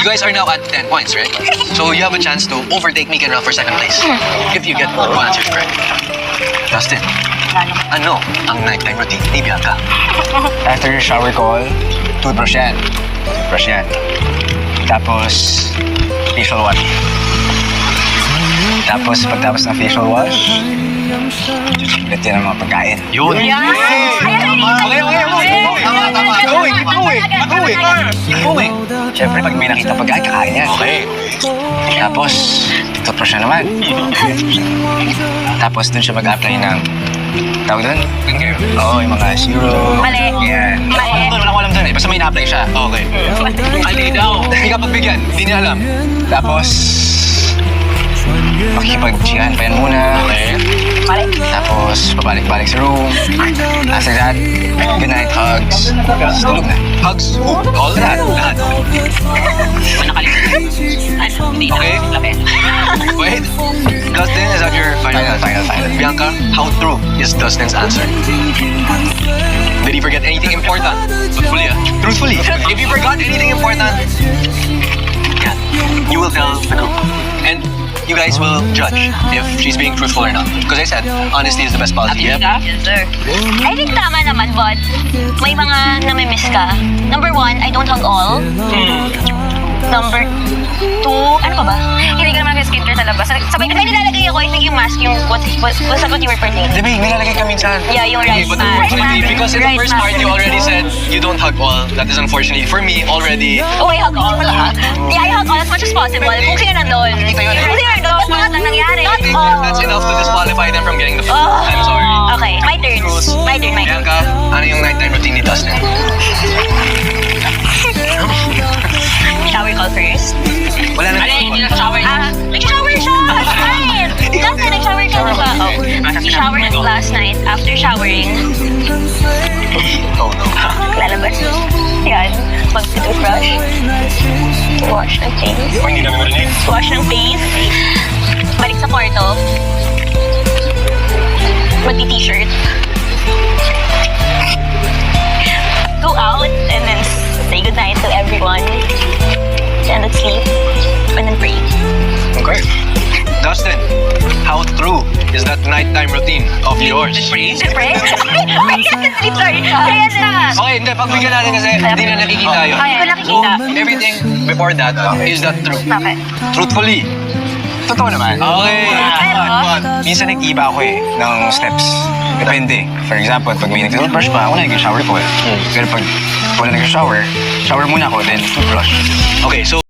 You guys are now at 10 points, right? So you have a chance to overtake Meek and Ralph for second place. If you get all answers correct. Dustin, ano ang nighttime routine ni Bianca? After your shower call, toothbrush yan. Toothbrush yan. Tapos, facial wash. Tapos, pagtapos ng facial wash, ulit yan ang mga pagkain. Yun! Keep going. Siyempre, pag may nakita pagkain, kakain yan. Okay. Tapos, toothbrush na naman. Tapos, dun siya mag-apply ng tawag doon? Oo, yung mga zero. Mali. Yan. Mali. Wala ko alam doon eh. Basta may na-apply siya. Okay. Ali daw. Hindi ka pagbigyan. Hindi niya alam. Tapos, makikipag-chihan pa yan muna. Okay. Mali. Tapos, pabalik-balik sa room. After that, good night, hugs. Tapos, tulog na. Hugs. All that. Lahat. Okay. Wait. Dustin, is that your final? Final. Bianca, how true is Dustin's answer? Did he forget anything important? Truthfully, Truthfully. If you forgot anything important, yeah, you will tell the group. And you guys will judge if she's being truthful or not. Because I said, honesty is the best policy. Yep. Yes, sir. I think tama naman, but may mga namimiss ka. Number 1, I don't hug all. Number 2, ano pa ba? Hindi ka naman skincare sa labas. Sabay ka nilalagay ako, I think yung mask, yung what's that what you were pertaining? Di ba, nilalagay ka minsan. Yeah, yung rice But mask. unfortunately, because in the Rice first mask. part you already said you don't hug all. That is unfortunately for me already. Oh, I hug all. Yeah, I hug all as much as possible. Kung sino nandun. Nakita yun eh. Kung sino nandun, mas lahat lang nangyari. I think that's enough to disqualify them from getting the food. Oh. I'm sorry. Okay, my turn. My turn. Bianca, ano yung nighttime routine ni Dustin? Shower call first. Wala na. Nag-shower siya! Last night! Last night, nag-shower ka na ba? Oh. He showered last night. After showering, Oh no. lalabas. Yan. Mag-toothbrush. Wash ng face. Hindi namin marinig. Wash ng face. Balik sa kwarto. Magti-t-shirt. Go out and then say goodnight to everyone. And then sleep. And then pray. Okay. Dustin, how true is that nighttime routine of yours? Pray? Pray? Sleep, sorry. Kaya na. Okay, hindi. Pagbigyan natin kasi hindi na nakikita yun. Hindi ko nakikita. Everything before that, is that true? Okay. Truthfully. Totoo naman. Okay. Pero, Minsan nag-iba ako eh, ng steps. Depende. For example, pag may nag-toothbrush pa, ako na nag-shower call. Pero pag wala nag-shower, shower muna ako, then toothbrush. Okay, so